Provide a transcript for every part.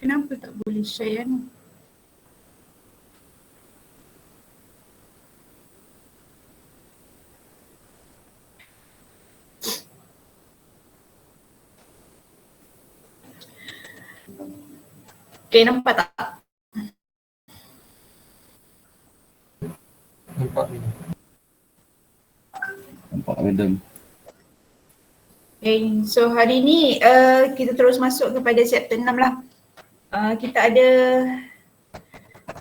Kenapa tak boleh share ni? Okay, nampak tak? Nampak ni. Nampak madam. Okay, so hari ni kita terus masuk kepada chapter 6 lah. Kita ada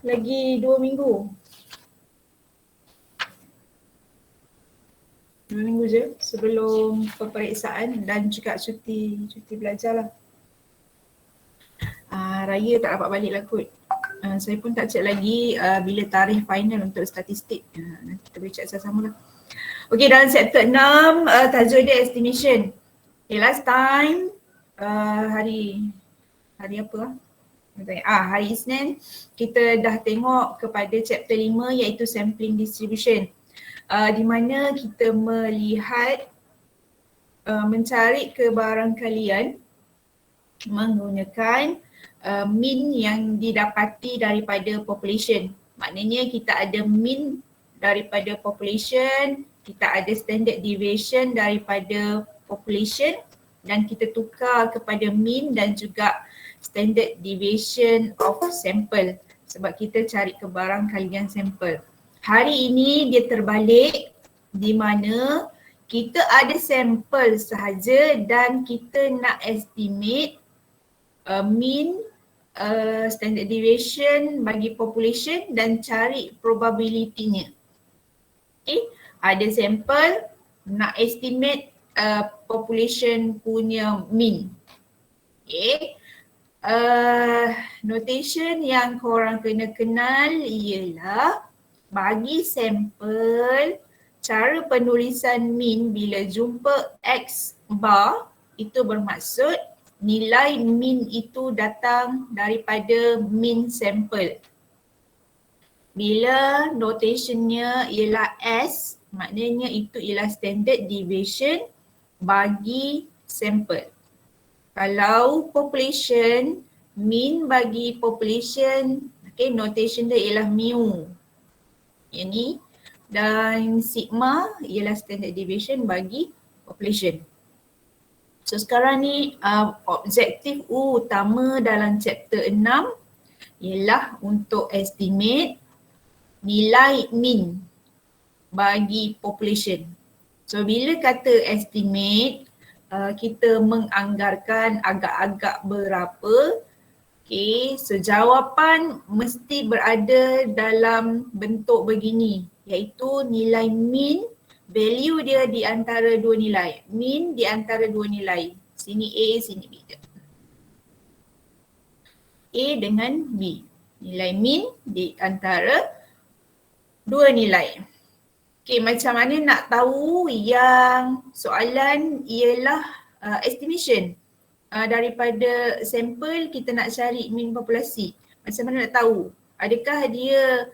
lagi 2 minggu. 2 minggu je sebelum peperiksaan dan juga cuti belajar lah. Raya tak dapat balik lah kot. Saya pun tak check lagi bila tarikh final untuk statistik. Nanti kita boleh check sama-sama lah. Okay, dalam chapter 6 tajuk dia estimation. Okay, last time hari apa lah? Hari Isnin kita dah tengok kepada chapter 5 iaitu sampling distribution. Di mana kita melihat mencari kebarangkalian menggunakan mean yang didapati daripada population. Maknanya kita ada mean daripada population, kita ada standard deviation daripada population dan kita tukar kepada mean dan juga standard deviation of sample sebab kita cari kebarangkalian sampel. Hari ini dia terbalik di mana kita ada sampel sahaja dan kita nak estimate mean, standard deviation bagi population dan cari probability-nya. Okay, ada sampel nak estimate population punya mean. Okay, notation yang korang kena kenal ialah bagi sampel, cara penulisan mean bila jumpa X bar itu bermaksud nilai mean itu datang daripada mean sampel. Bila notationnya ialah S, maknanya itu ialah standard deviation bagi sampel. Kalau population, mean bagi population, okay, notation dia ialah mu. Yang ni. Dan sigma ialah standard deviation bagi population. So sekarang ni objektif utama dalam chapter 6 ialah untuk estimate nilai mean bagi population. So bila kata estimate, kita menganggarkan agak-agak berapa. Okay, so jawapan mesti berada dalam bentuk begini iaitu nilai mean, value dia di antara dua nilai. Mean di antara dua nilai. Sini A, sini B. A dengan B. Nilai mean di antara dua nilai. Okay, macam mana nak tahu yang soalan ialah estimation. Daripada sampel kita nak cari mean populasi. Macam mana nak tahu? Adakah dia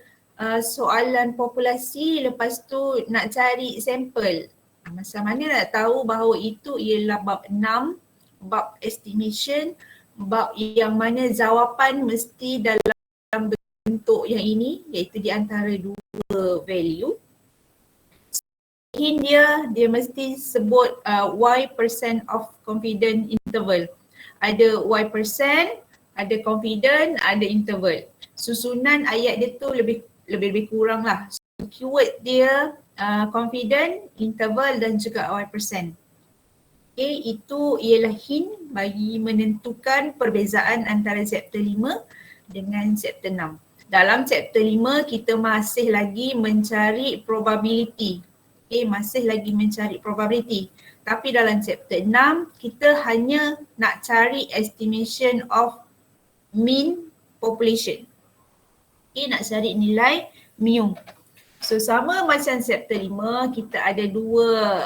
soalan populasi lepas tu nak cari sampel? Macam mana nak tahu bahawa itu ialah bab 6, bab estimation, bab yang mana jawapan mesti dalam bentuk yang ini iaitu di antara dua value. Hint dia mesti sebut Y% of confidence interval. Ada Y%, ada confident, ada interval. Susunan ayat dia tu lebih kurang lah. So, keyword dia confident, interval dan juga Y%. Okay, itu ialah hint bagi menentukan perbezaan antara chapter 5 dengan chapter 6. Dalam chapter 5 kita masih lagi mencari probability. Okay, masih lagi mencari probability. Tapi dalam chapter 6, kita hanya nak cari estimation of mean population. Okay, nak cari nilai mu. So sama macam chapter 5, kita ada dua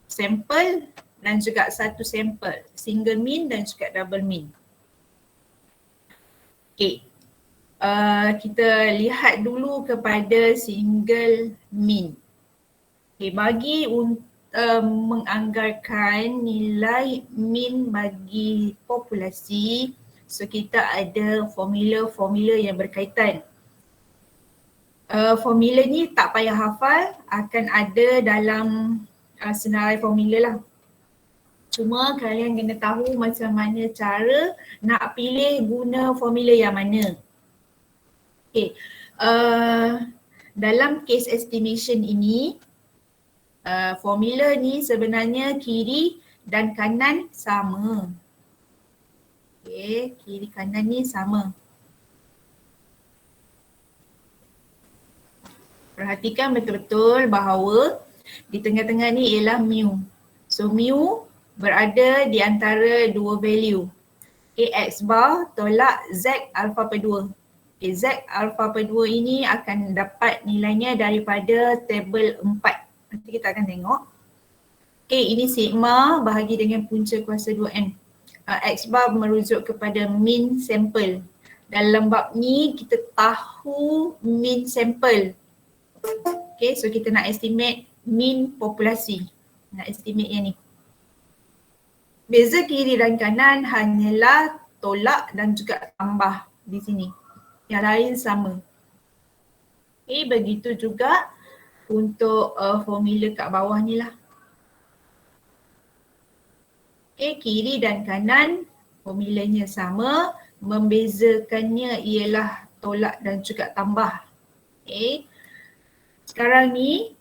sampel dan juga satu sampel. Single mean dan juga double mean. Okay, kita lihat dulu kepada single mean. Okay, bagi menganggarkan nilai mean bagi populasi, So kita ada formula-formula yang berkaitan. Formula ni tak payah hafal, akan ada dalam senarai formula lah. Cuma kalian kena tahu macam mana cara nak pilih guna formula yang mana. Okay. Dalam case estimation ini, formula ni sebenarnya kiri dan kanan sama. Okay, kiri kanan ni sama. Perhatikan betul-betul bahawa di tengah-tengah ni ialah mu. So mu berada di antara dua value. X bar tolak Z alpha per 2. Z alpha per 2 ini akan dapat nilainya daripada tabel 4. Nanti kita akan tengok. Ini sigma bahagi dengan punca kuasa 2n. X bar merujuk kepada mean sample. Dalam bab ni kita tahu mean sample. So kita nak estimate mean populasi. Nak estimate yang ni. Beza kiri dan kanan hanyalah tolak dan juga tambah di sini. Yang lain sama. Begitu juga untuk formula kat bawah ni lah. Kiri dan kanan formulanya sama. Membezakannya ialah tolak dan juga tambah. Sekarang ni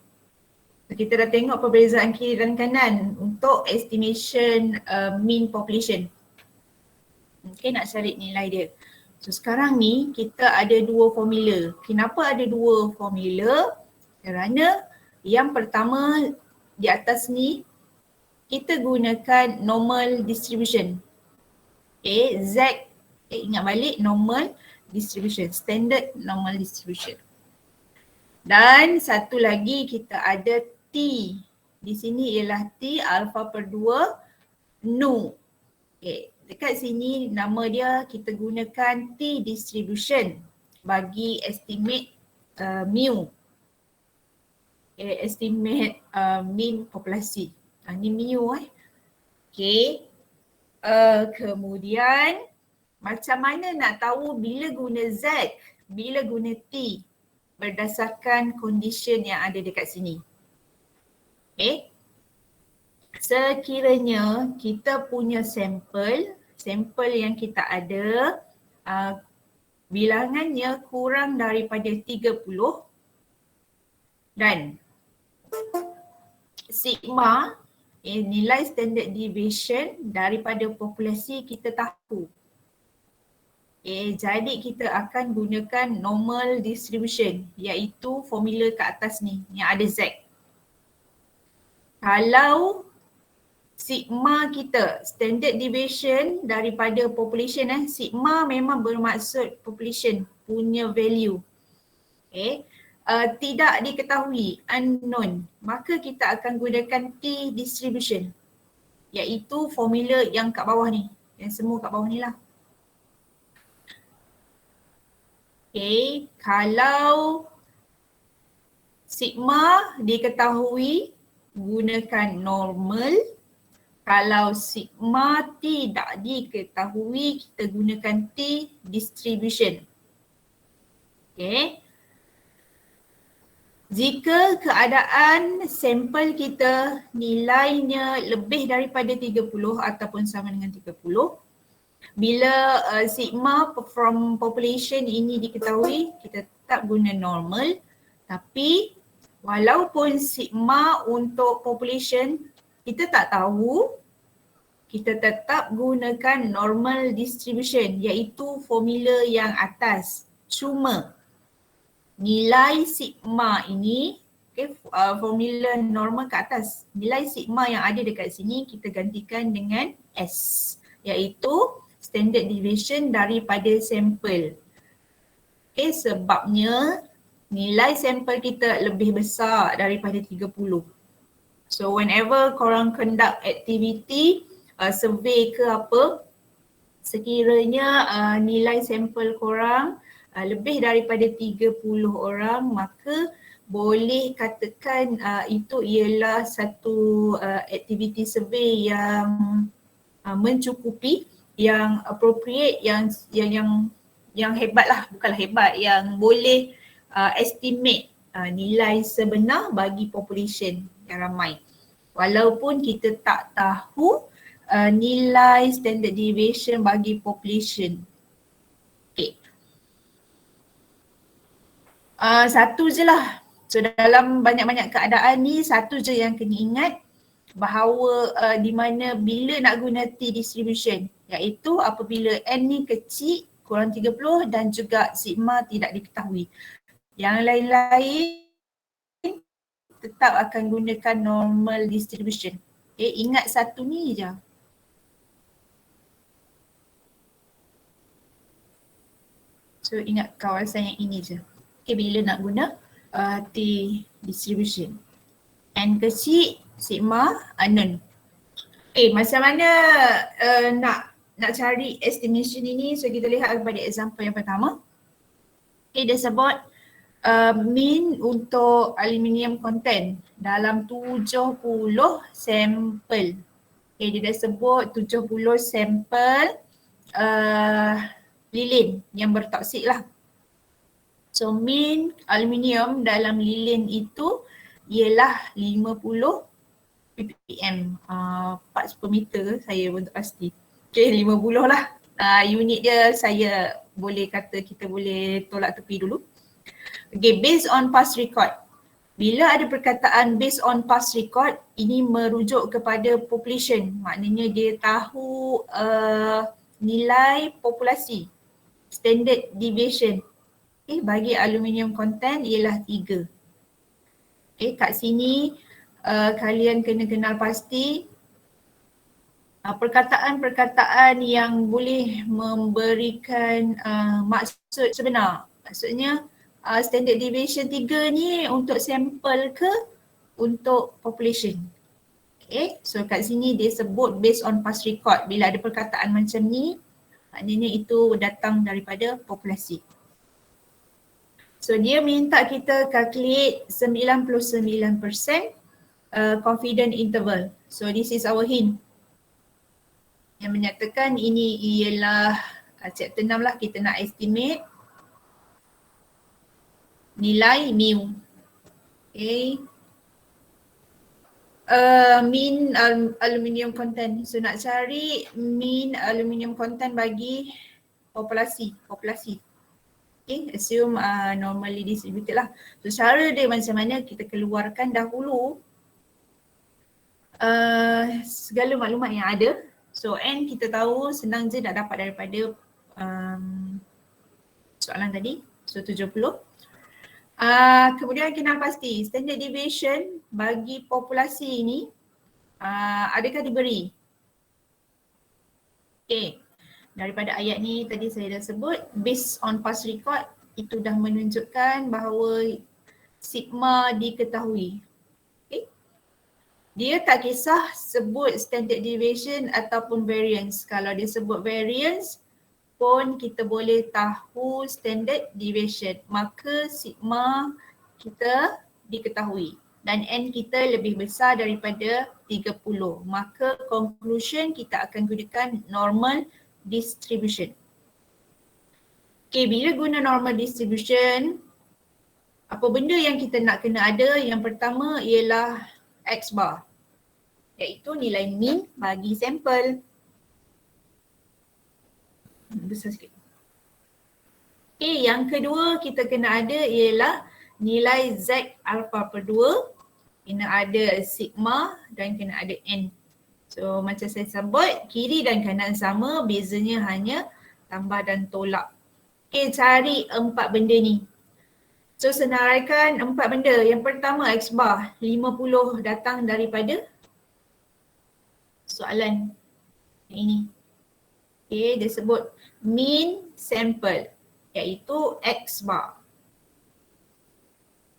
kita dah tengok perbezaan kiri dan kanan untuk estimation mean population. Nak cari nilai dia. So sekarang ni kita ada dua formula. Kenapa ada dua formula? Kerana yang pertama di atas ni kita gunakan normal distribution. Z, ingat balik normal distribution, standard normal distribution. Dan satu lagi kita ada T. Di sini ialah T alpha per 2 nu. Dekat sini nama dia kita gunakan T distribution bagi estimate mu. Estimate mean populasi. Ni mu kemudian macam mana nak tahu bila guna Z, bila guna T berdasarkan condition yang ada dekat sini. Sekiranya kita punya sampel yang kita ada bilangannya kurang daripada 30 dan sigma nilai standard deviation daripada populasi kita tahu. Jadi kita akan gunakan normal distribution iaitu formula kat atas ni yang ada Z. Kalau sigma kita standard deviation daripada population sigma memang bermaksud population punya value. Tidak diketahui, unknown, maka kita akan gunakan T distribution iaitu formula yang kat bawah ni, yang semua kat bawah ni lah. Kalau sigma diketahui gunakan normal, kalau sigma tidak diketahui kita gunakan T distribution. Jika keadaan sampel kita nilainya lebih daripada 30 ataupun sama dengan 30, bila sigma from population ini diketahui, kita tetap guna normal. Tapi walaupun sigma untuk population kita tak tahu, kita tetap gunakan normal distribution iaitu formula yang atas. Cuma nilai sigma ini, formula normal ke atas, nilai sigma yang ada dekat sini kita gantikan dengan S iaitu standard deviation daripada sampel. Sebabnya nilai sampel kita lebih besar daripada 30. So whenever korang conduct activity, survey ke apa, sekiranya nilai sampel korang lebih daripada 30 orang, maka boleh katakan itu ialah satu aktiviti survey yang mencukupi yang appropriate, yang hebat lah, bukanlah hebat, yang boleh estimate nilai sebenar bagi population yang ramai. Walaupun kita tak tahu nilai standard deviation bagi population. Okay. Satu je lah. So dalam banyak-banyak keadaan ni, satu je yang kena ingat bahawa di mana bila nak guna t-distribution, iaitu apabila n ni kecil kurang 30 dan juga sigma tidak diketahui. Yang lain-lain tetap akan gunakan normal distribution. Okay, ingat satu ni je. So ingat kawasan yang ini je. Okay, bila nak guna t-distribution. N kecil, sigma unknown. Okay, macam mana nak cari estimation ini? So kita lihat kepada example yang pertama. Okay, dia sebut mean untuk aluminium content dalam 70 sampel. Okay, dia dah sebut 70 sampel lilin yang bertoksik lah. So mean aluminium dalam lilin itu ialah 50 ppm, parts per meter saya pun tak pasti. Okay, 50 lah. Unit dia saya boleh kata kita boleh tolak tepi dulu. Okay, based on past record. Bila ada perkataan based on past record, ini merujuk kepada population. Maknanya dia tahu nilai populasi, standard deviation. Okay, bagi aluminium content ialah 3. Okay, kat sini kalian kena kenal pasti perkataan-perkataan yang boleh memberikan maksud sebenar. Maksudnya standard deviation 3 ni untuk sampel ke untuk population. Okay, so kat sini dia sebut based on past record. Bila ada perkataan macam ni, maknanya itu datang daripada populasi. So dia minta kita calculate 99% confident interval. So this is our hint yang menyatakan ini ialah chapter 6 lah, kita nak estimate nilai mu. Okay. Mean aluminium content. So nak cari mean aluminium content bagi populasi. Okay, assume normally distributed lah. So cara dia macam mana, kita keluarkan dahulu segala maklumat yang ada. So N kita tahu senang je nak dapat daripada soalan tadi. So 70. Kemudian kenal pasti standard deviation bagi populasi ini adakah diberi? Okay. Daripada ayat ni tadi saya dah sebut, based on past record, itu dah menunjukkan bahawa sigma diketahui. Okay. Dia tak kisah sebut standard deviation ataupun variance. Kalau dia sebut variance pun kita boleh tahu standard deviation. Maka sigma kita diketahui dan N kita lebih besar daripada 30. Maka conclusion kita akan gunakan normal distribution. Okay, bila guna normal distribution, apa benda yang kita nak kena ada? Yang pertama ialah X bar, iaitu nilai mean bagi sampel. Besar sikit. Okay, yang kedua kita kena ada ialah nilai Z alpha per 2. Kena ada sigma dan kena ada N. So macam saya sebut, kiri dan kanan sama, bezanya hanya tambah dan tolak. Okay, cari 4 benda ni. So senaraikan 4 benda. Yang pertama X bar, 50 datang daripada soalan ini. Okay, dia sebut mean sample, iaitu X bar.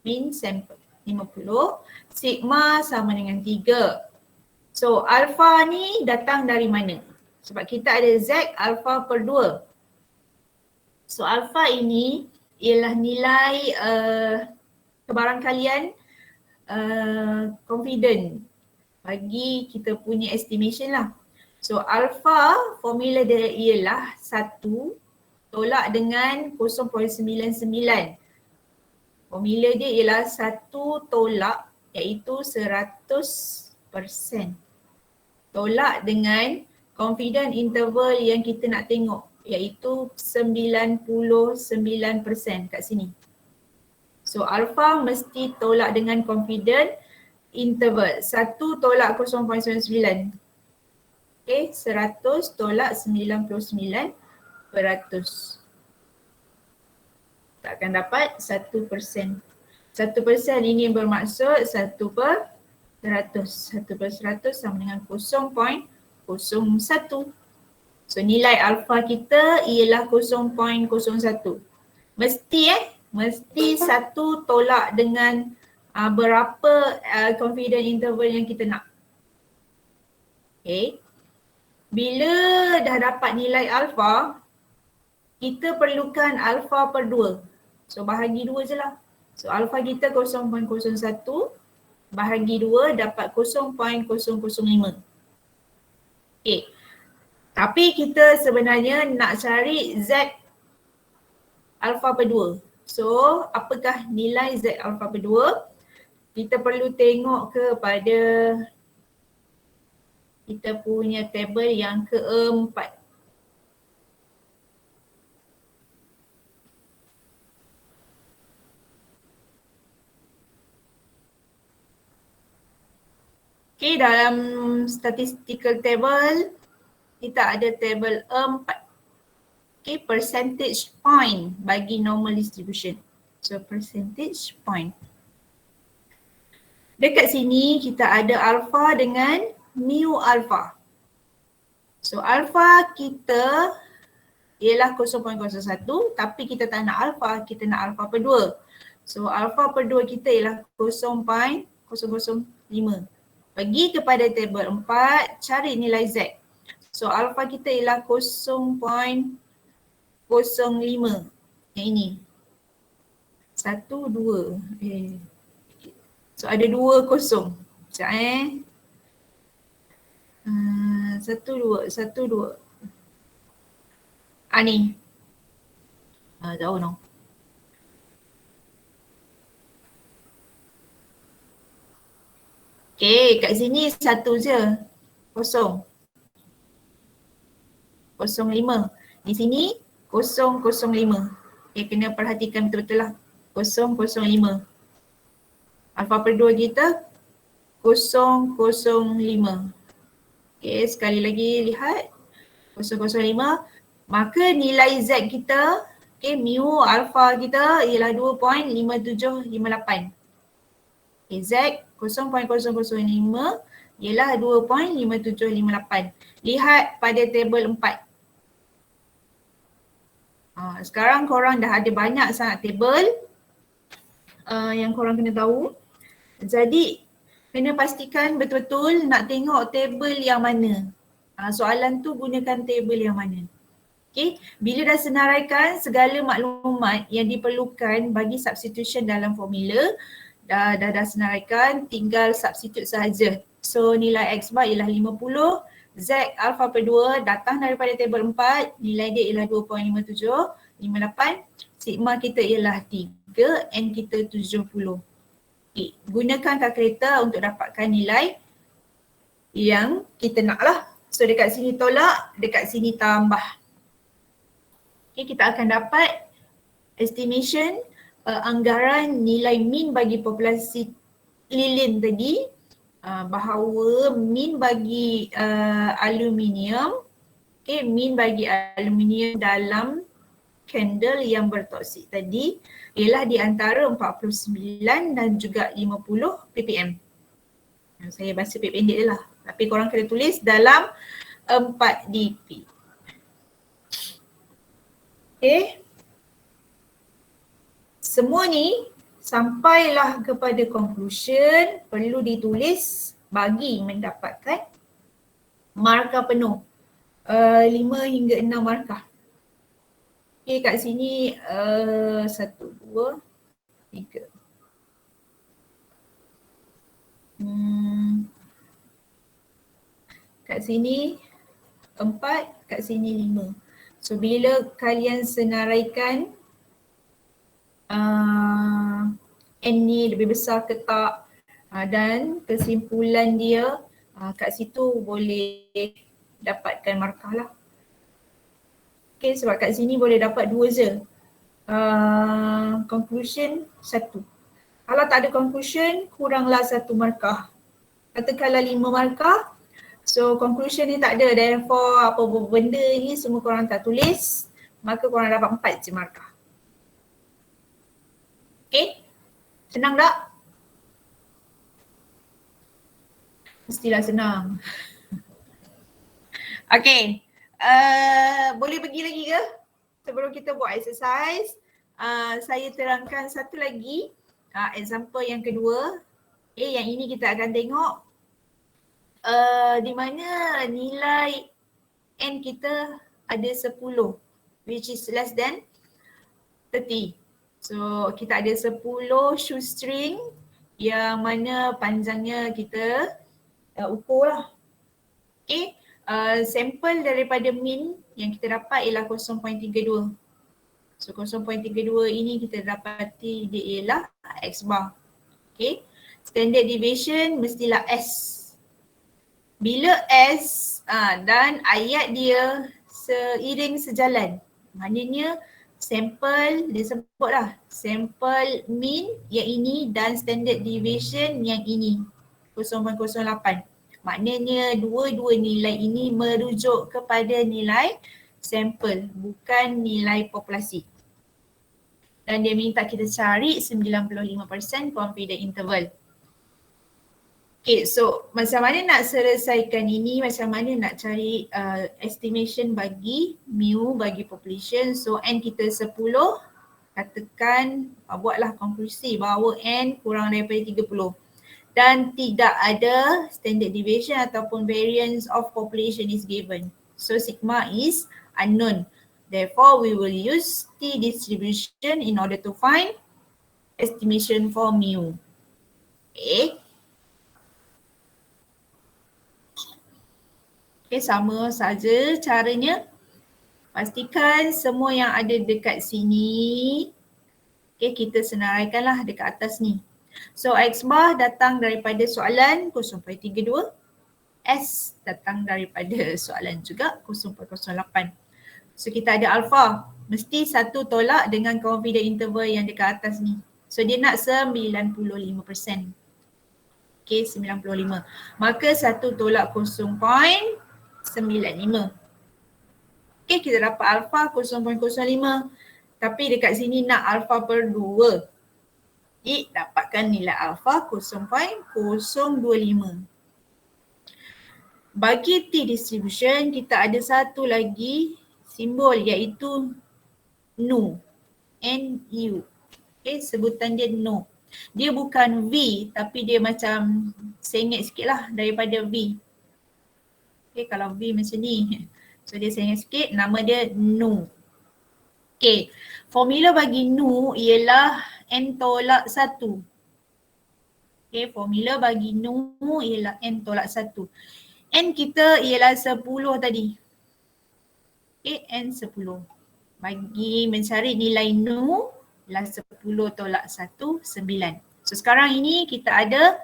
Mean sample 50, sigma sama dengan 3. So alpha ni datang dari mana? Sebab kita ada Z alpha per 2. So alpha ini ialah nilai kebarangkalian confident bagi kita punya estimation lah. So alpha formula dia ialah 1 tolak dengan 0.99. Formula dia ialah 1 tolak iaitu 100%. Tolak dengan confidence interval yang kita nak tengok iaitu 99% kat sini. So alpha mesti tolak dengan confidence interval 1 tolak 0.99. Okay, 100 tolak 99%. Takkan dapat 1%. 1% ini bermaksud 1/100. 1/100 sama dengan 0.01. So nilai alpha kita ialah 0.01. Mesti 1 tolak dengan berapa confidence interval yang kita nak. Okay. Bila dah dapat nilai alpha, kita perlukan alpha per 2. So bahagi 2 je lah. So alpha kita 0.01 bahagi 2 dapat 0.005. Okay. Tapi kita sebenarnya nak cari Z alpha per 2. So apakah nilai Z alpha per 2? Kita perlu tengok kepada kita punya tabel yang keempat. Okay, dalam statistical table, kita ada tabel 4. Okay, percentage point bagi normal distribution. So percentage point. Dekat sini kita ada alpha dengan mu alpha. So alpha kita ialah 0.01 tapi kita tak nak alpha, kita nak alpha per 2. So alpha per 2 kita ialah 0.005. Pergi kepada tabel 4, cari nilai Z. So alpha kita ialah 0.05. Yang ini. 1, 2. So ada 2 kosong. Sekejap 1, 2. Ni. Jauh no. Okay, kat sini 1 je. Kosong. 0.05. Di sini 0.05. Okay, kena perhatikan betul-betul lah. 0.05. Alpha per 2 kita 0.05. Okay, sekali lagi lihat 0.05. Maka nilai Z kita, okay, mu alpha kita ialah 2.5758. Okay, Z 0.005 ialah 2.5758. Lihat pada tabel 4. Sekarang korang dah ada banyak sangat tabel yang korang kena tahu. Jadi kena pastikan betul-betul nak tengok tabel yang mana. Soalan tu gunakan tabel yang mana. Okay, bila dah senaraikan segala maklumat yang diperlukan bagi substitution dalam formula, dah senaraikan, tinggal substitute sahaja. So nilai X bar ialah 50, Z alpha per 2 datang daripada tabel 4, nilai dia ialah 2.5758, sigma kita ialah 3, N kita 70. Okay, gunakan kalkulator untuk dapatkan nilai yang kita nak lah. So dekat sini tolak, dekat sini tambah. Okay, kita akan dapat estimation anggaran nilai min bagi populasi lilin tadi, bahawa min bagi aluminium, okay, min bagi aluminium dalam candle yang bertoksik tadi ialah di antara 49 dan juga 50 ppm. Saya baca pendek je lah, tapi korang kena tulis dalam 4 dp. Okay. Semua ni sampailah kepada conclusion perlu ditulis bagi mendapatkan markah penuh. 5 hingga 6 markah. Okay, kat sini 1, 2, 3. Kat sini 4, kat sini 5. So bila kalian senaraikan N ni lebih besar ke tak dan kesimpulan dia kat situ boleh dapatkan markah lah. Okay, sebab kat sini boleh dapat 2 je. Conclusion 1. Kalau tak ada conclusion, kuranglah 1 markah. Katakanlah 5 markah, so conclusion ni tak ada, therefore apa benda ni semua korang tak tulis, maka korang dapat 4 je markah. Okay, senang tak? Mestilah senang. Okay, boleh pergi lagi ke? Sebelum kita buat exercise, saya terangkan satu lagi example yang kedua. Yang ini kita akan tengok di mana nilai N kita ada 10 which is less than 30. So kita ada 10 shoestring yang mana panjangnya kita ukur lah. Okay, sampel daripada mean yang kita dapat ialah 0.32. So 0.32 ini kita dapati dia ialah X bar. Okay, standard deviation mestilah S. Bila S dan ayat dia seiring sejalan, maknanya sampel, dia sebutlah sampel mean yang ini dan standard deviation yang ini 0.08. Maknanya dua-dua nilai ini merujuk kepada nilai sampel, bukan nilai populasi. Dan dia minta kita cari 95% confident interval. Okay, so macam mana nak selesaikan ini, macam mana nak cari estimation bagi mu bagi population. So N kita 10, katakan buatlah konklusi bahawa N kurang daripada 30 dan tidak ada standard deviation ataupun variance of population is given. So sigma is unknown. Therefore we will use T distribution in order to find estimation for mu. Okay. Okay, sama saja caranya. Pastikan semua yang ada dekat sini, okay, kita senaraikanlah dekat atas ni. So X bar datang daripada soalan 0.32, S datang daripada soalan juga 0.08. So kita ada alpha, mesti satu tolak dengan confident interval yang dekat atas ni. So dia nak 95%. Okay, 95. Maka satu tolak 0.95. Okay, kita dapat alpha 0.05. Tapi dekat sini nak alpha per 2. Jadi dapatkan nilai alpha 0.025. Bagi T distribution, kita ada satu lagi simbol iaitu nu. N-U. Okay, sebutan dia nu. Dia bukan V tapi dia macam sengit sikit lah daripada V. Okay, kalau V macam ni. So dia sengit sikit, nama dia nu. Okay, formula bagi nu ialah N tolak 1. Okay, formula bagi nu ialah N tolak 1. N kita ialah 10 tadi. Okay, N 10. Bagi mencari nilai nu ialah 10 tolak 1, 9. So sekarang ini kita ada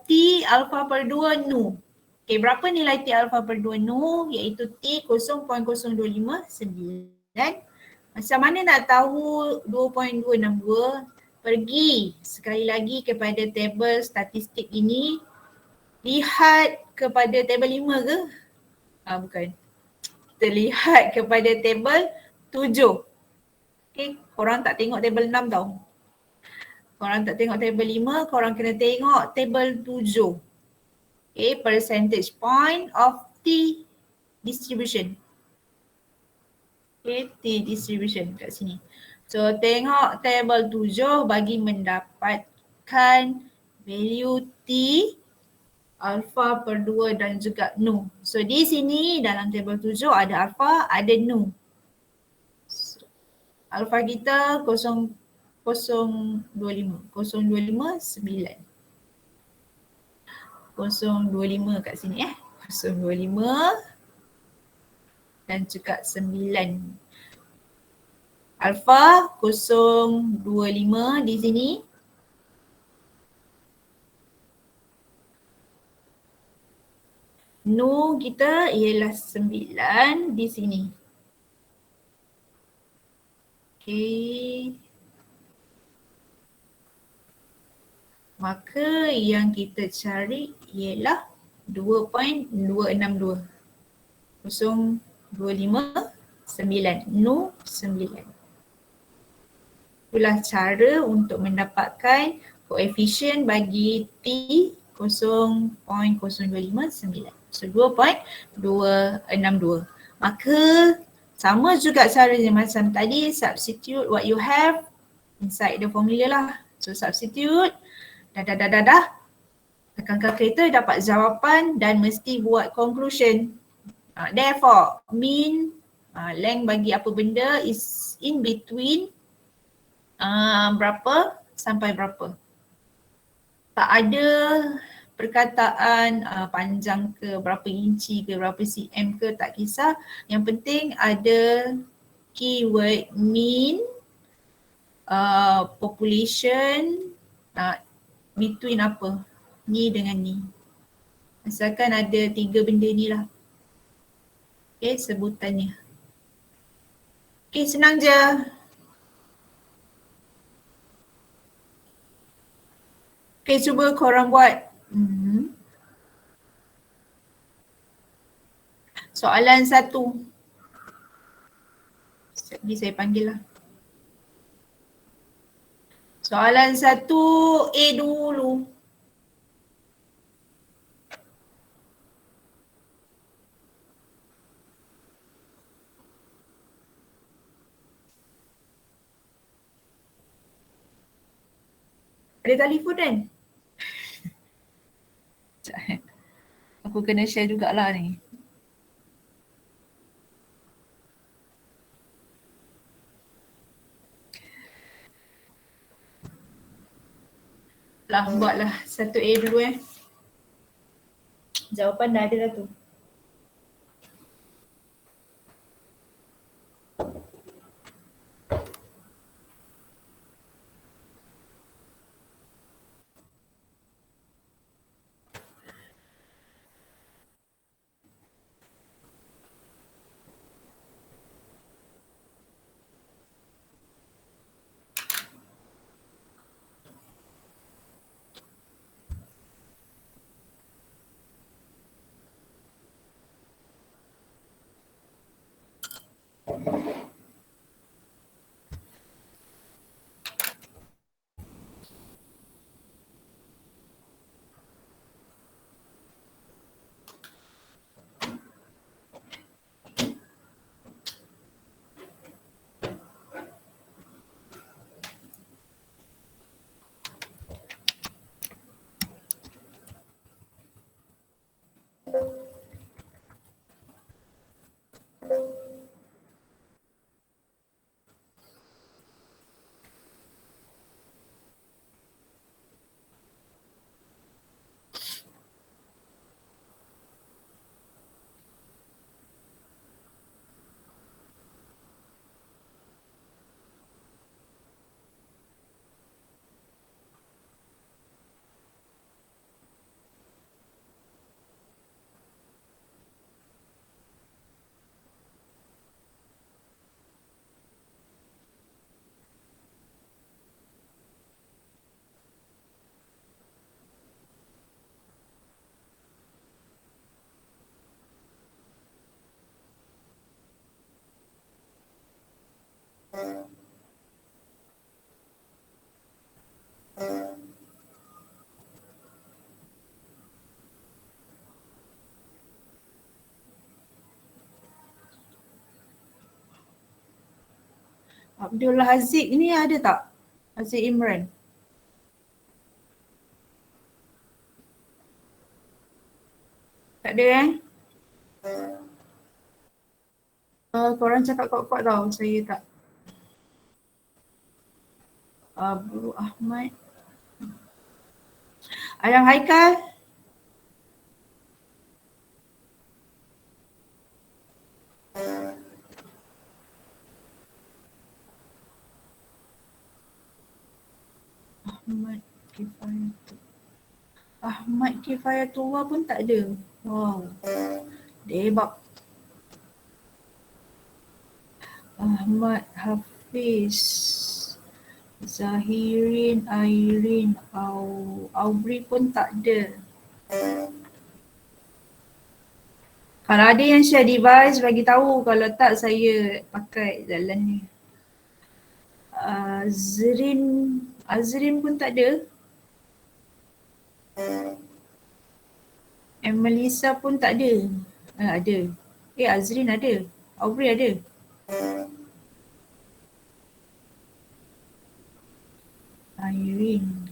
T alpha per 2 nu. Okay, berapa nilai T alpha per 2 nu? Iaitu T 0.0259. Macam mana nak tahu 2.262? Pergi sekali lagi kepada tabel statistik ini. Lihat kepada tabel 5 ke? Bukan. Kita lihat kepada tabel 7. Okay, korang tak tengok tabel 6 tau. Korang tak tengok tabel 5, korang kena tengok tabel 7. Okay, percentage point of T distribution. Okay, T distribution kat sini. So tengok tabel 7 bagi mendapatkan value T alpha per 2 dan juga nu. So di sini dalam tabel 7 ada alpha, ada nu. So, alpha kita 0.025, 0.25, 9. 0.25 kat sini 0.25, dan juga 9. Alpha 025 di sini. Nu kita ialah 9 di sini. Okey. Maka yang kita cari ialah 2.262. 025 9. Nu 9. Itulah cara untuk mendapatkan koefisien bagi T 0.0259. So 2.262. Maka sama juga caranya macam tadi, substitute what you have inside the formula lah. So substitute, dah. Tekan kalkulator dapat jawapan dan mesti buat conclusion. Therefore, mean length bagi apa benda is in between berapa sampai berapa. Tak ada perkataan panjang ke, berapa inci ke, berapa cm ke, tak kisah. Yang penting ada keyword mean, population, between apa, ni dengan ni. Asalkan ada 3 benda ni lah. Okay, sebutannya. Okay, senang je. Okay, cuba korang buat. Soalan 1. Sekejap lagi saya panggil lah. Soalan 1 A dulu. Ada telefon kan? Aku kena share jugalah ni. Buatlah 1A dulu Jawapan dah ada dah tu. Abdul Haziq ni ada tak? Haziq Imran. Tak ada korang cakap kuat-kuat tau, saya tak. Abu Ahmad. Ayang Haikal. Ahmad Kifayatullah. Ahmad Kifayatullah pun tak ada. Wow. Debak. Ahmad Hafiz. Zahirin, Airin, Aubri pun tak ada. Kalau ada yang share device bagi tahu, kalau tak saya pakai jalan ni. Azrin pun tak ada. Melissa pun tak ada. Ada. Azrin ada. Aubri ada. Irene.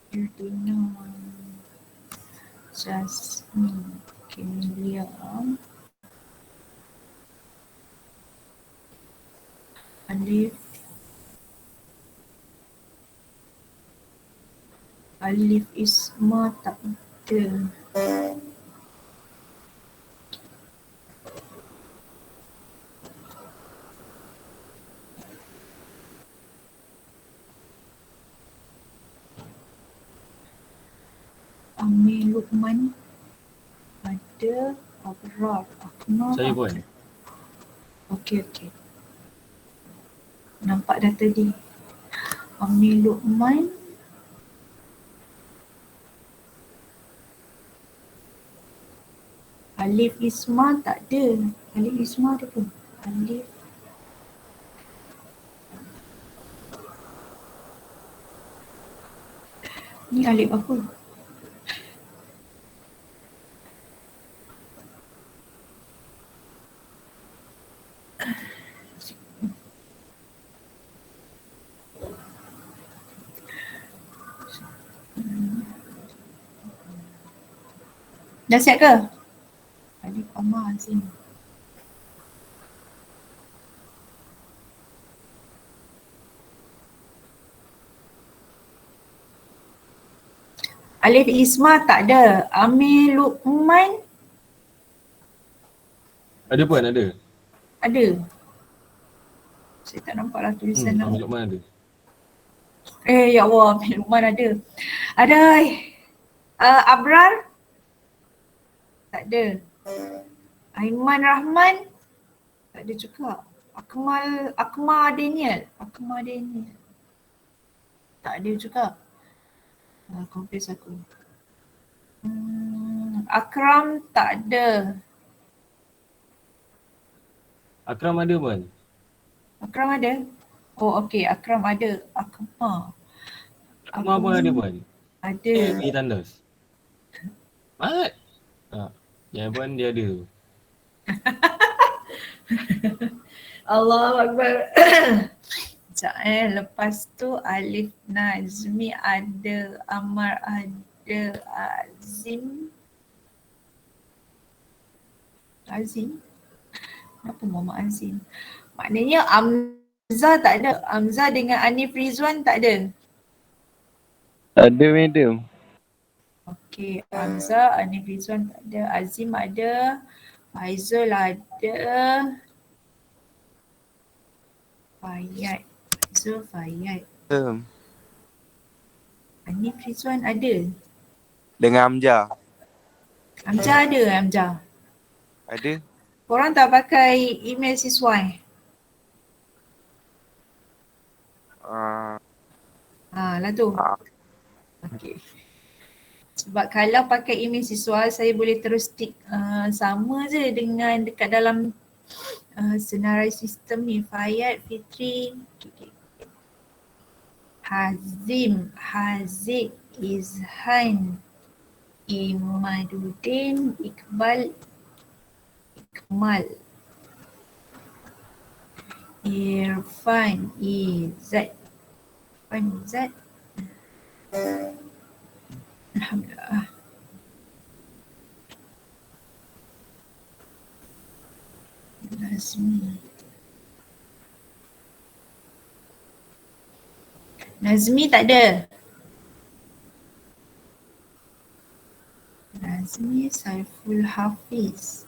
Yudina. Jasmine. Kemelia. Alif Isma tak ada. Amir Luqman ada. Abrar. Akmal Saya pun. Okey. Nampak dah tadi. Amir Luqman. Alif Isma tak ada. Alif Isma ada pun. Alif. Ni Alif apa? Dah siap ke? Alif Amar Azim. Alif Isma tak ada. Amir Luqman Ada pun ada. ada. Saya tak nampak lah tulisan nama. Amir Luqman ada. Ya Allah, Amir Luqman ada. Ada. Abrar tak ada. Aiman Rahman tak ada juga. Akmal Daniel tak ada juga. Confuse aku. Akram tak ada. Akram ada pun. Akram ada? Oh okey, Akram ada. Akmal pun ada pun. ada. Pergi tandas. Mat. Yang pun dia ada tu. Allahu Akbar. Sekejap lepas tu Alif Nazmi ada, Amar ada, Azim. Kenapa Muhammad Azim? Maknanya Amzah tak ada. Amzah dengan Anif Rizwan tak ada. Ada madam. Okey, Amzah, Anif Rizwan tak ada. Azim ada. Faizul ada. Fayyad. Anif Rizwan ada. Dengan Amjad. Amjad ada, Amjad. Ada. Korang tak pakai email siswa lah tu. Okey. Sebab kalau pakai email siswa, saya boleh terus tick sama je dengan dekat dalam senarai sistem ni. Fayyad, Fitri, Hazim, Haziq, Izhan, Imaduddin, Iqbal, Ikmal, Irfan, Izzat. Alhamdulillah. Nazmi tak ada. Nazmi Saiful Hafiz.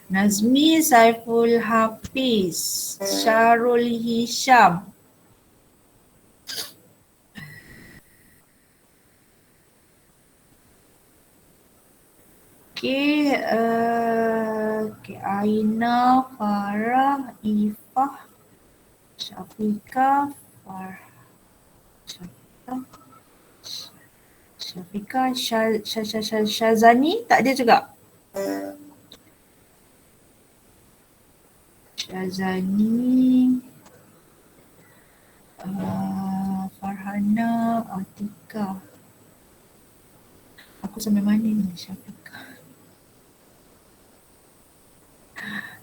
Nazmi Saiful Hafiz. Syarul Hisham. Okay, Aina, Farah, Ifah, Syafiqah, Syafiqah, Syazani, tak ada juga. Syazani, Farhana, Atika. Aku sampai mana ni Syafiqah?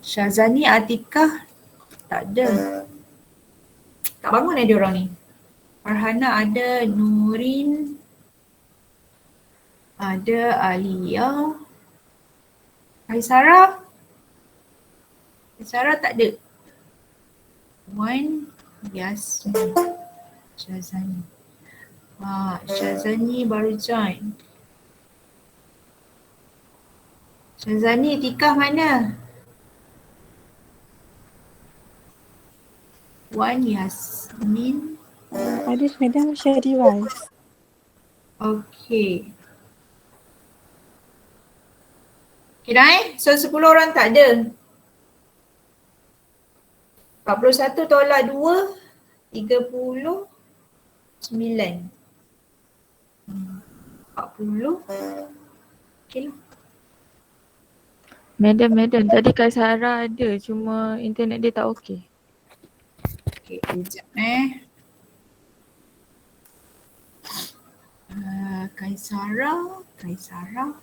Syazani, Atika, tak ada. Tak bangun dia orang ni. Farhana ada, Nurin, ada Alia, Kaisara. Kaisara tak ada. Wan, Yasmin, Syazani. Syazani baru join. Syazani, Tika mana? Wan, Yasmin. Ada Madam Syariwaz. Okay. Okay dah So 10 orang tak ada. 41 tolak 2, 39. 40. Okay lah. Madam, tadi Kak Sarah ada, cuma internet dia tak okey. Okay, kejap Kaisara 49.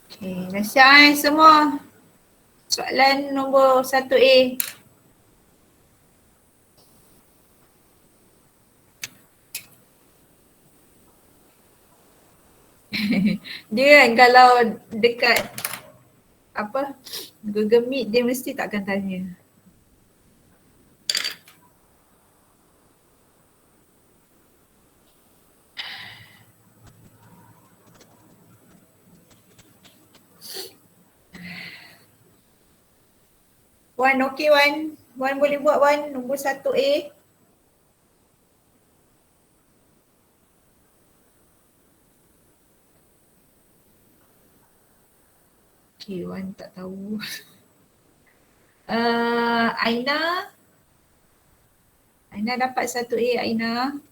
Okay, dah siap semua. Soalan nombor 1A. Dia kan kalau dekat Google Meet dia mesti takkan tanya. Wan, okey Wan. Wan boleh buat Wan nombor 1A. Okay, Wan tak tahu. Aina. Aina dapat 1A Aina.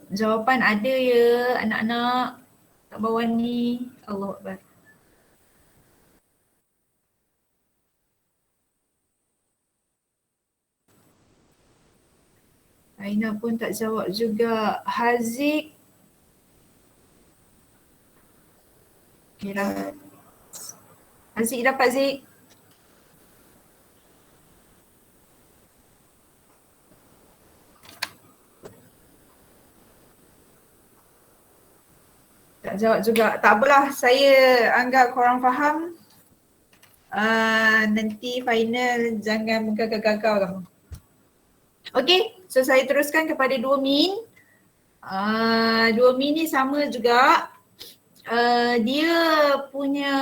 Jawapan ada ya anak-anak kat bawah ni. Allahu Akbar. Aina pun tak jawab juga. Haziq. Okay dah. Haziq dapat Zik. Tak jawab juga. Tak apalah, saya anggap korang faham. Nanti final jangan menggagau-gagau tau. Okay, so saya teruskan kepada 2 min. 2 min ni sama juga. Dia punya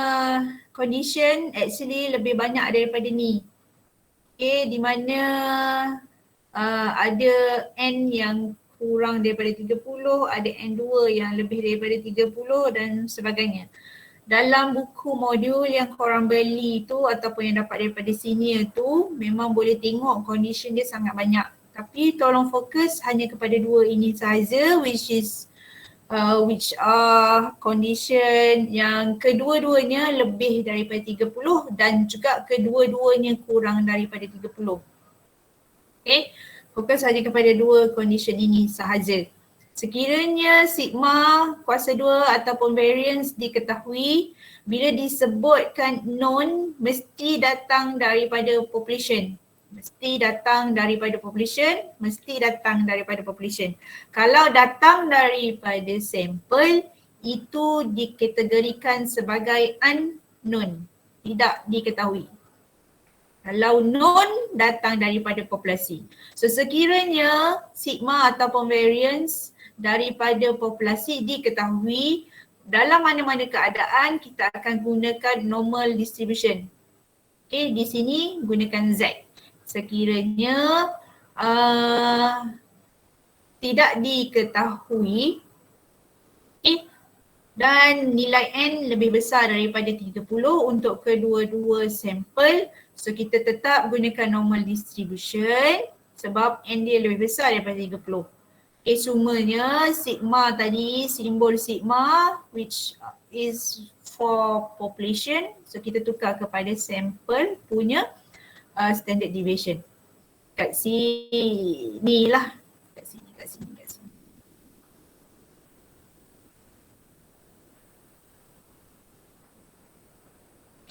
condition actually lebih banyak daripada ni. Okay, di mana ada N yang kurang daripada 30, ada N2 yang lebih daripada 30 dan sebagainya. Dalam buku modul yang korang beli tu ataupun yang dapat daripada senior tu memang boleh tengok condition dia sangat banyak. Tapi tolong fokus hanya kepada 2 ini sahaja which are condition yang kedua-duanya lebih daripada 30 dan juga kedua-duanya kurang daripada 30. Okay, fokus hanya kepada 2 condition ini sahaja. Sekiranya sigma kuasa 2 ataupun variance diketahui, bila disebutkan known mesti datang daripada population. Mesti datang daripada population. Kalau datang daripada sampel, itu dikategorikan sebagai unknown, tidak diketahui. Kalau known datang daripada populasi. So sekiranya sigma ataupun variance daripada populasi diketahui, dalam mana-mana keadaan kita akan gunakan normal distribution. Okay, di sini gunakan Z. Sekiranya tidak diketahui dan nilai N lebih besar daripada 30 untuk kedua-dua sampel, so kita tetap gunakan normal distribution sebab N dia lebih besar daripada 30. Okay, sumanya sigma tadi, simbol sigma which is for population, so kita tukar kepada sampel punya standard deviation. Kat sini lah, kat sini.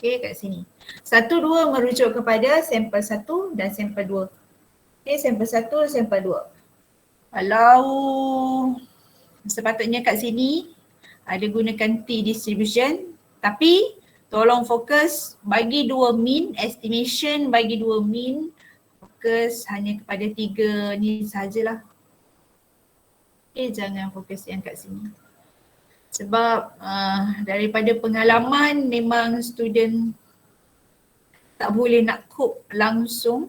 Okay, kat sini. 1, 2 merujuk kepada sampel 1 dan sampel 2. Okay, sampel 1, sampel 2. Kalau sepatutnya kat sini ada gunakan T distribution, tapi tolong fokus bagi 2 mean, estimation bagi 2 mean, fokus hanya kepada 3 ni sahajalah. Okay, jangan fokus yang kat sini. Sebab daripada pengalaman memang student tak boleh nak cope langsung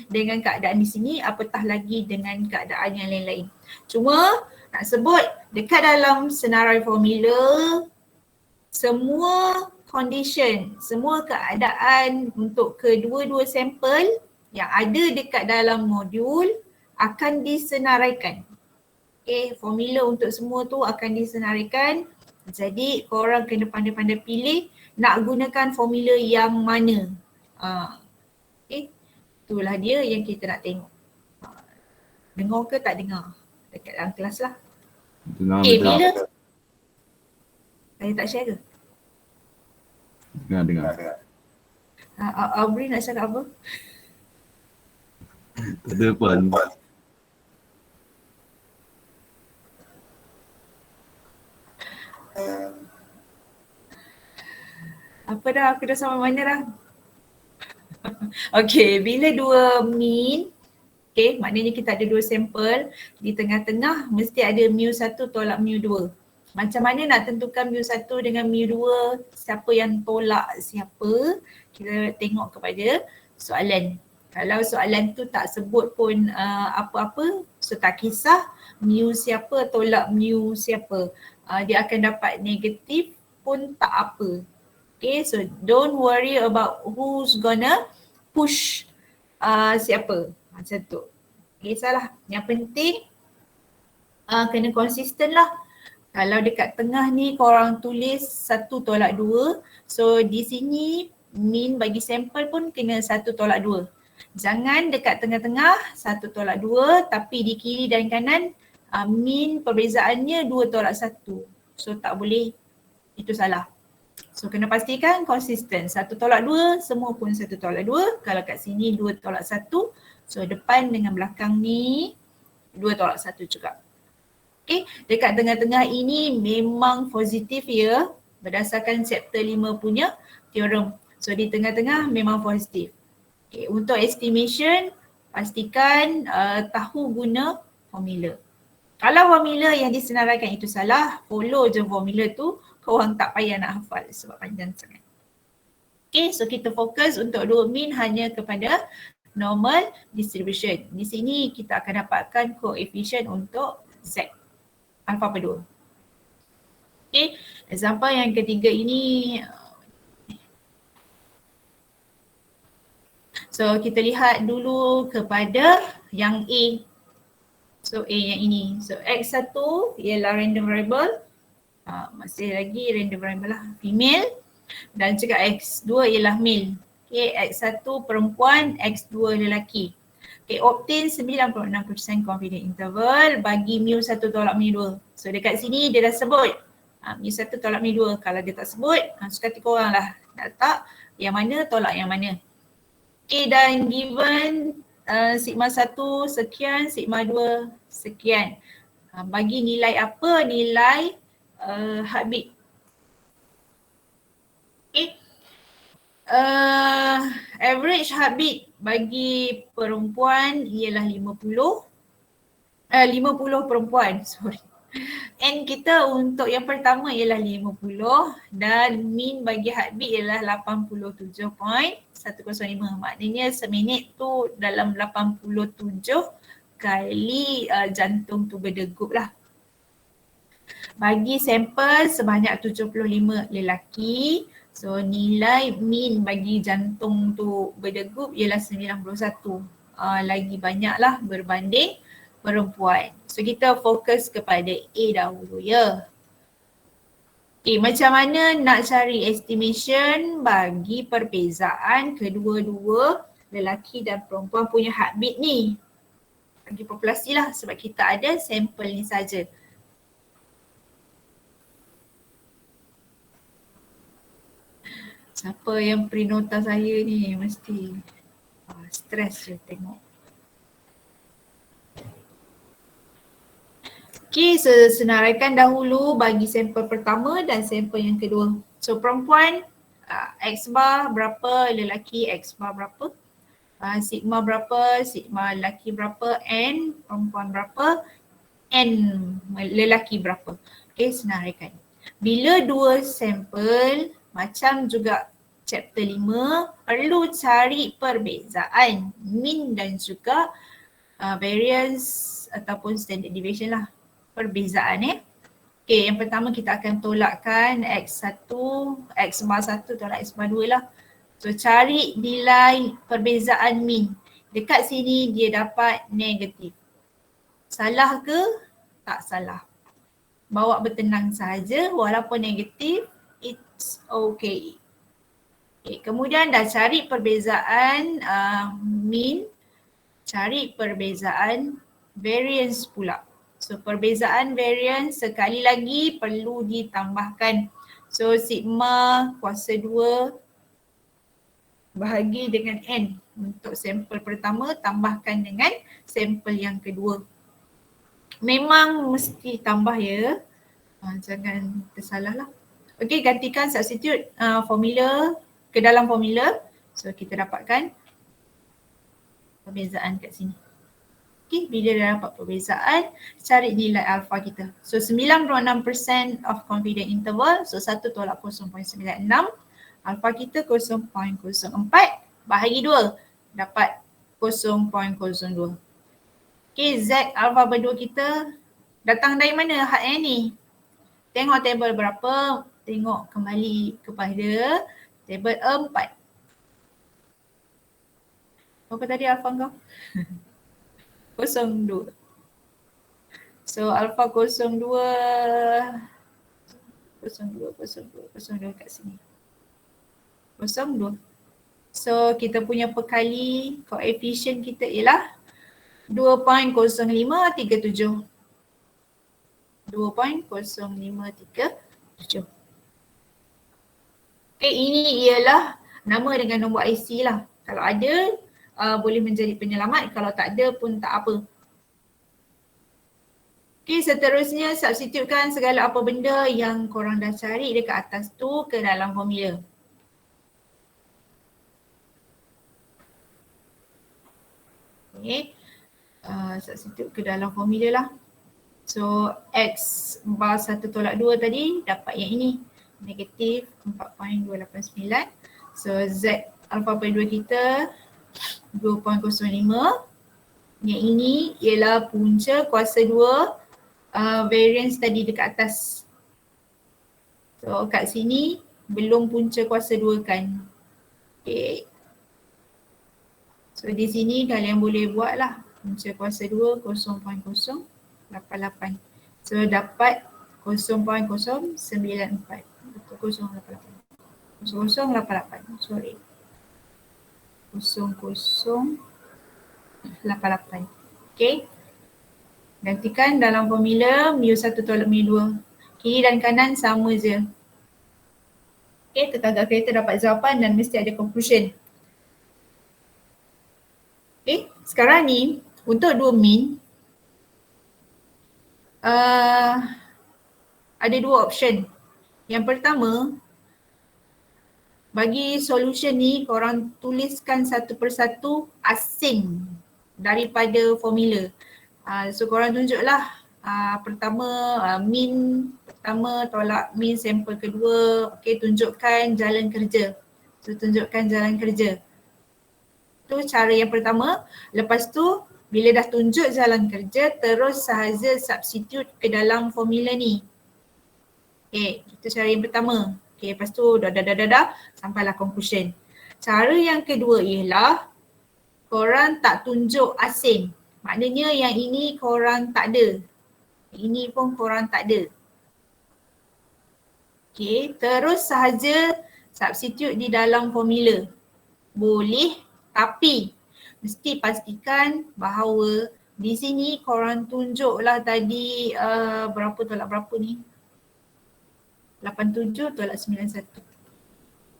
dengan keadaan di sini, apatah lagi dengan keadaan yang lain-lain. Cuma nak sebut dekat dalam senarai formula, semua condition, semua keadaan untuk kedua-dua sampel yang ada dekat dalam modul akan disenaraikan. Okay, formula untuk semua tu akan disenaraikan. Jadi korang kena pandai-pandai pilih nak gunakan formula yang mana. Okay, itulah dia yang kita nak tengok. Dengar ke tak dengar dekat dalam kelas lah. Dengar Okay, betul. bila? Saya tak share ke? Dengar. Aubrey nak cakap apa? Tak ada pun. Apa dah, aku dah sampai mana dah? Okay, bila dua mean, okay, maknanya kita ada dua sampel, di tengah-tengah mesti ada mu1 tolak mu2. Macam mana nak tentukan mu1 dengan mu2, siapa yang tolak siapa, kita tengok kepada soalan. Kalau soalan tu tak sebut pun apa-apa, so tak kisah mu siapa tolak mu siapa. Dia akan dapat negatif pun tak apa. Okay, so don't worry about who's gonna push siapa. Macam tu. Okay, salah. Yang penting kena konsisten lah. Kalau dekat tengah ni korang tulis 1 tolak 2. So di sini mean bagi sampel pun kena 1 tolak 2. Jangan dekat tengah-tengah 1 tolak 2 tapi di kiri dan kanan mean perbezaannya 2 tolak 1. So tak boleh, itu salah. So kena pastikan konsisten. 1 tolak 2 semua pun 1 tolak 2. Kalau kat sini 2 tolak 1. So depan dengan belakang ni 2 tolak 1 juga. Okay, dekat tengah-tengah ini memang positif ya berdasarkan chapter 5 punya teorem. So di tengah-tengah memang positif. Okay, untuk estimation pastikan tahu guna formula. Kalau formula yang disenaraikan itu salah, follow je formula tu, korang tak payah nak hafal sebab panjang sangat. Okay, so kita fokus untuk dua mean hanya kepada normal distribution. Di sini kita akan dapatkan koefisien untuk Z. Alpha per 2. Okay, example yang ketiga ini. So kita lihat dulu kepada yang A. So A yang ini. So X1 ialah random variable. Masih lagi random variable lah. Female. Dan juga X2 ialah male. Okay, X1 perempuan, X2 lelaki. Okay, obtain 96% confidence interval bagi mu1 tolak mu2. So dekat sini dia dah sebut mu1 tolak mu2. Kalau dia tak sebut, suka hati korang lah. Nak tak yang mana tolak yang mana. Okay, dan given sigma 1 sekian, sigma 2 sekian. Bagi nilai apa? Nilai heartbeat. Okay. Average heartbeat bagi perempuan ialah 50 perempuan, sorry. And kita untuk yang pertama ialah 50 dan mean bagi heartbeat ialah 87.105. Maknanya seminit tu dalam 87 kali jantung tu berdegup lah. Bagi sampel sebanyak 75 lelaki, so nilai mean bagi jantung tu berdegup ialah 91. Lagi banyak lah berbanding perempuan. So kita fokus kepada A dahulu ya. Okay, macam mana nak cari estimation bagi perbezaan kedua-dua lelaki dan perempuan punya heartbeat ni? Bagi populasi lah sebab kita ada sampel ni saja. Siapa yang print nota saya ni mesti stres je tengok. Okay, senaraikan dahulu bagi sampel pertama dan sampel yang kedua. So perempuan X bar berapa, lelaki X bar berapa, sigma berapa, sigma lelaki berapa, N perempuan berapa, N lelaki berapa. Okay, senaraikan. Bila dua sampel macam juga chapter 5 perlu cari perbezaan mean dan juga variance ataupun standard deviation lah. Perbezaan Okay, yang pertama kita akan tolakkan X1, X bar 1 tolak X bar 2 lah. So cari nilai perbezaan mean. Dekat sini dia dapat negatif. Salah ke? Tak salah. Bawa bertenang saja walaupun negatif, it's okay. Okay, kemudian dah cari perbezaan mean, cari perbezaan variance pula. So perbezaan variance sekali lagi perlu ditambahkan. So sigma kuasa 2 bahagi dengan N untuk sampel pertama tambahkan dengan sampel yang kedua. Memang mesti tambah ya. Jangan tersalah lah. Okay, gantikan substitute formula ke dalam formula. So kita dapatkan perbezaan kat sini. Okay, bila dah dapat perbezaan, cari nilai alpha kita. So 96% of confidence interval, so 1 tolak 0.96. Alpha kita 0.04 bahagi 2, dapat 0.02. Okay, Z alpha berdua kita datang dari mana ni? Tengok table berapa, tengok kembali kepada table 4. Berapa tadi alpha kau? 02. So alpha 02 kat sini. 02. So kita punya perkali koefisien kita ialah 2.0537. 2.0537. Okay, ini ialah nama dengan nombor IC lah. Kalau ada boleh menjadi penyelamat, kalau tak ada pun tak apa. Okay, seterusnya substitutekan segala apa benda yang korang dah cari dekat atas tu ke dalam formula. Okay, substitute ke dalam formula lah. So X bar 1 tolak 2 tadi dapat yang ini, negatif 4.289. So Z alpha pada 2 kita 2.05. Yang ini ialah punca kuasa 2 variance tadi dekat atas. So kat sini belum punca kuasa 2 kan. Okay. So di sini kalian boleh buat lah punca kuasa 2 0.088. So dapat 0.094. 0.088. Sorry. 0088. Okay. Gantikan dalam formula mu1 tolak mu2. Kiri dan kanan sama je. Okay, tetangga kereta dapat jawapan dan mesti ada conclusion. Okay, sekarang ni untuk dua mean ada dua option. Yang pertama, bagi solution ni korang tuliskan satu persatu asing daripada formula. So korang tunjuklah pertama mean pertama tolak mean sampel kedua. Okay, tunjukkan jalan kerja. So tunjukkan jalan kerja. Tu cara yang pertama. Lepas tu bila dah tunjuk jalan kerja, terus sahaja substitute ke dalam formula ni. Okay, itu cara yang pertama. Okay, lepas tu dah sampailah conclusion. Cara yang kedua ialah korang tak tunjuk asing. Maknanya yang ini korang tak ada. Ini pun korang tak ada. Okay, terus sahaja substitute di dalam formula. Boleh, tapi mesti pastikan bahawa di sini korang tunjuklah tadi berapa tolak berapa ni? 87 tolak 91.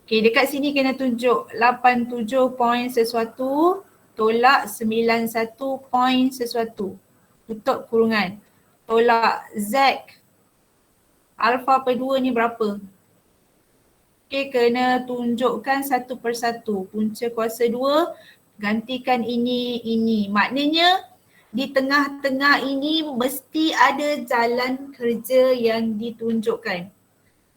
Okay, dekat sini kena tunjuk 87 point sesuatu tolak 91 point sesuatu. Tutup kurungan. Tolak Z alpha per 2 ni berapa? Okay, kena tunjukkan satu persatu. Punca kuasa 2, gantikan ini. Maknanya di tengah-tengah ini mesti ada jalan kerja yang ditunjukkan.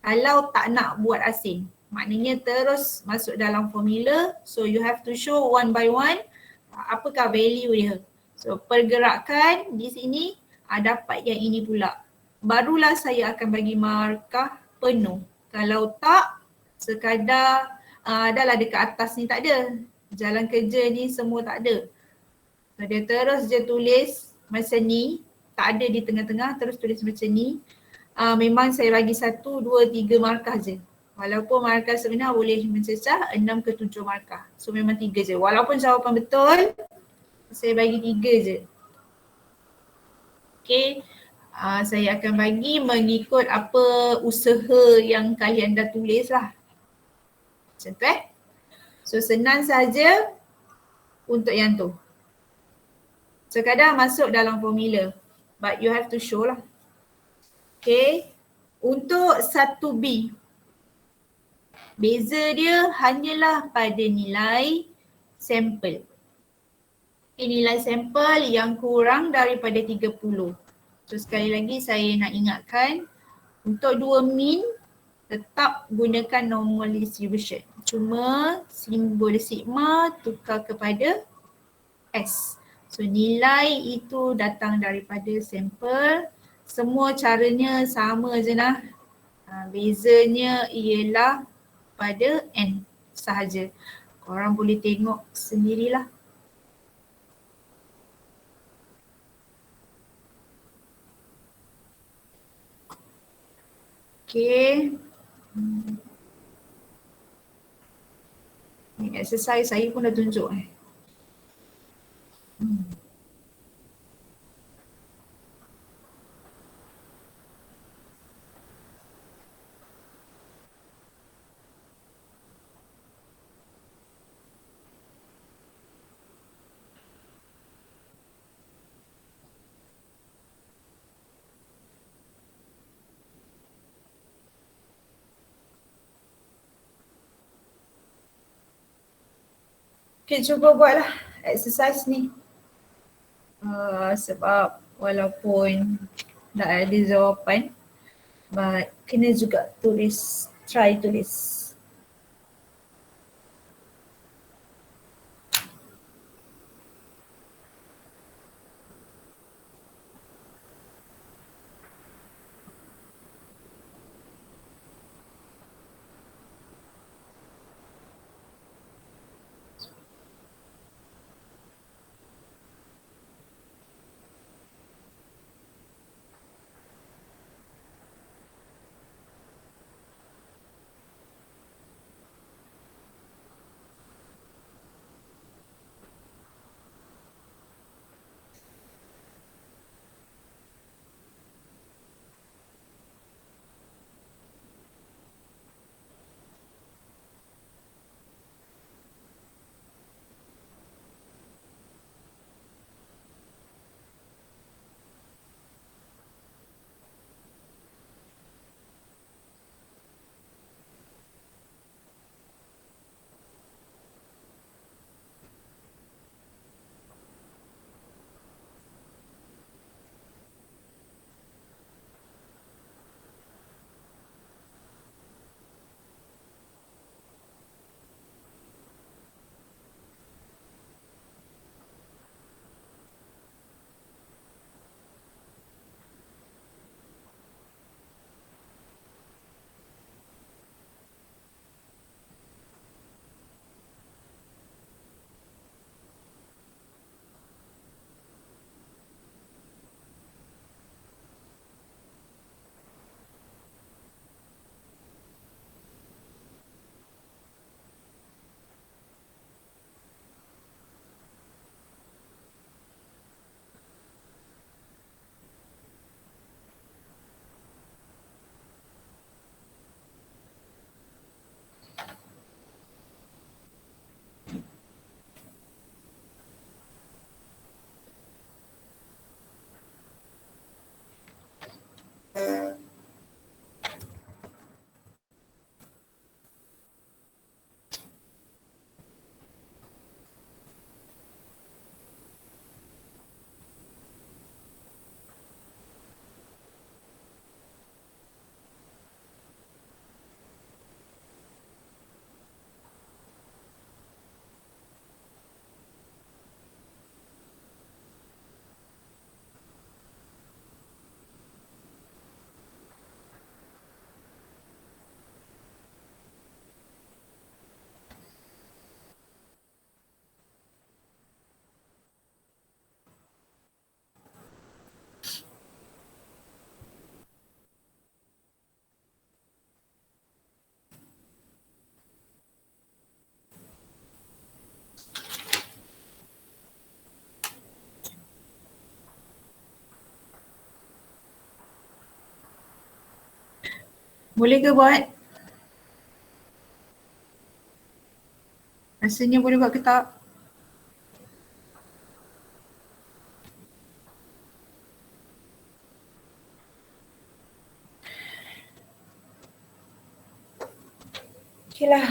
Kalau tak nak buat asing, maknanya terus masuk dalam formula. So you have to show one by one apakah value dia. So pergerakan di sini dapat yang ini pula. Barulah saya akan bagi markah penuh. Kalau tak, sekadar dah lah dekat atas ni tak ada. Jalan kerja ni semua tak ada. So dia terus je tulis macam ni. Tak ada di tengah-tengah, terus tulis macam ni. Memang saya bagi 1, 2, 3 markah je. Walaupun markah sebenar boleh mencecah 6 ke 7 markah. So memang 3 je. Walaupun jawapan betul, saya bagi 3 je. Okay. Saya akan bagi mengikut apa usaha yang kalian dah tulis lah. Macam tu So senang saja untuk yang tu. Sekadar masuk dalam formula. But you have to show lah. Okay. Untuk 1B. Beza dia hanyalah pada nilai sampel. Nilai sampel yang kurang daripada 30. So sekali lagi saya nak ingatkan, untuk 2 mean tetap gunakan normal distribution. Cuma simbol sigma tukar kepada S. So nilai itu datang daripada sampel. Semua caranya sama je lah. Bezanya ialah pada N sahaja. Korang boleh tengok sendirilah. Okay. Ni exercise saya pun dah tunjuk Okay, cuba buatlah exercise ni. Sebab walaupun tak ada jawapan, but kena juga tulis, try tulis. Boleh ke buat? Rasanya boleh buat ke tak? Okay lah.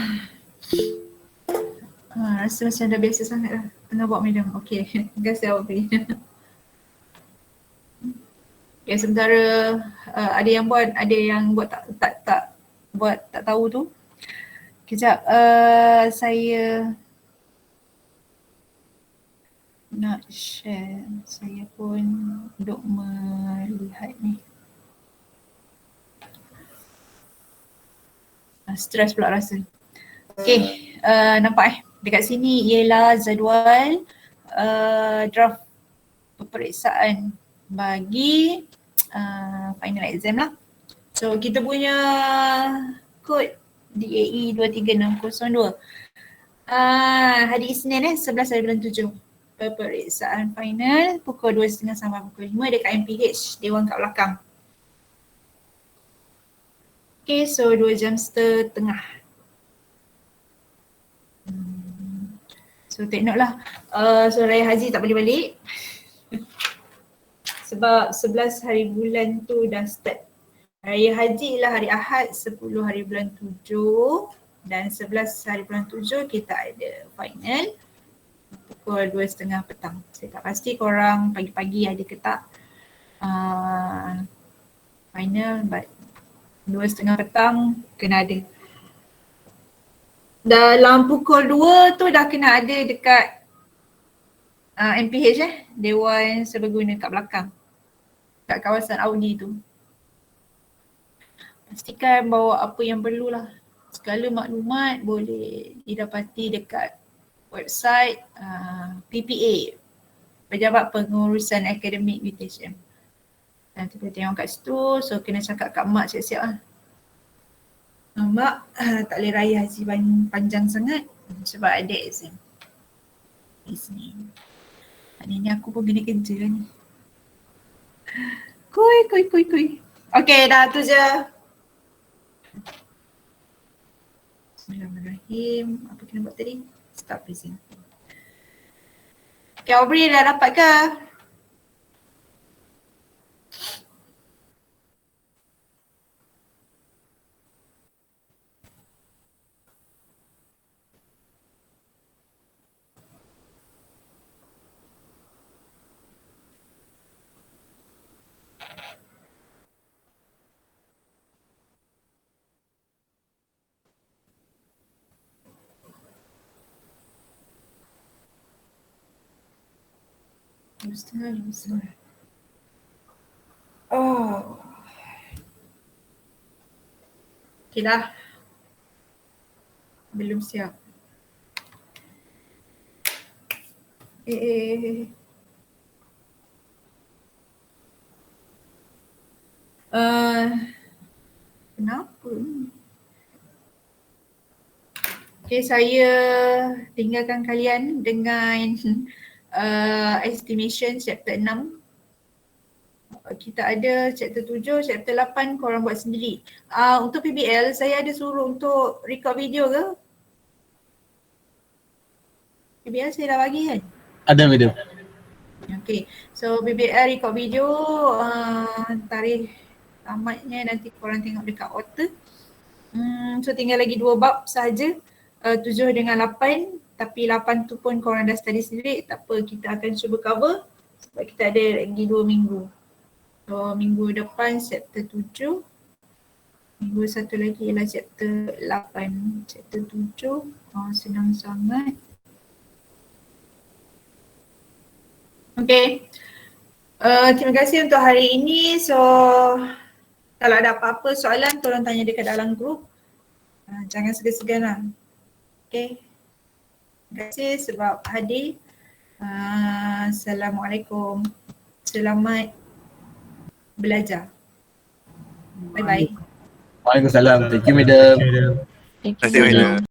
Rasa macam dah biasa sangat lah. Tengah buat madam. Okay. Terima kasih Aubrey. Okay, sementara ada yang buat, ada yang buat tak buat tak tahu tu. Kejap, saya nak share. Saya pun duk melihat ni. Stres pula rasa. Okay, nampak dekat sini ialah jadual draft peperiksaan bagi final exam lah. So kita punya kod DAE 23602 hari Isnin 11 hari bulan 7. Peperiksaan final pukul 2.30 sampai pukul 5 dekat MPH Dewan kat belakang. Okay, so 2 jam setengah. So take note lah. So Raya Haji tak boleh balik. Sebab 11 hari bulan tu dah start. Raya Haji ialah hari Ahad 10 hari bulan 7 dan 11 hari bulan 7 kita ada final pukul 2.30 petang. Saya tak pasti korang pagi-pagi ada ke tak final, but 2.30 petang kena ada. Dalam pukul 2 tu dah kena ada dekat MPH Dewan Serbaguna kat belakang. Kat kawasan Audi tu. Pastikan bawa apa yang perlulah. Segala maklumat boleh didapati dekat website PPA, Pejabat Pengurusan Akademik UiTM. Nanti kita tengok kat situ, so kena cakap kat mak siap-siap lah. Mak tak boleh raya haji panjang sangat sebab ada exam. Isnin. Hari ni aku pun kena kerja ni. Kuy. Okay, dah tu je. Bismillahirrahmanirrahim. Apa kena buat tadi? Start presenting. Okay, Aubrey dah dapat ke? Setengah. Oh. Okay dah. Belum siap. Kenapa ni? Okay, saya tinggalkan kalian dengan estimation chapter 6. Kita ada chapter 7, chapter 8 korang buat sendiri. Untuk PBL saya ada suruh untuk record video ke? PBL saya dah bagi kan? Ada madam. Okay, so PBL record video, tarikh tamatnya nanti korang tengok dekat author. So tinggal lagi 2 bab sahaja, 7 dengan 8. Tapi 8 tu pun korang dah study sendiri, tak apa, kita akan cuba cover sebab kita ada lagi 2 minggu. So minggu depan chapter 7, minggu satu lagi ialah chapter 8. Chapter 7, senang sangat. Okay, terima kasih untuk hari ini. So kalau ada apa-apa soalan tolong tanya dekat dalam grup. Jangan segan-segan lah. Okay. Terima kasih sebab hadir. Assalamualaikum. Selamat belajar. Bye-bye. Waalaikumsalam. Thank you madam. Thank Terima kasih, you. madam.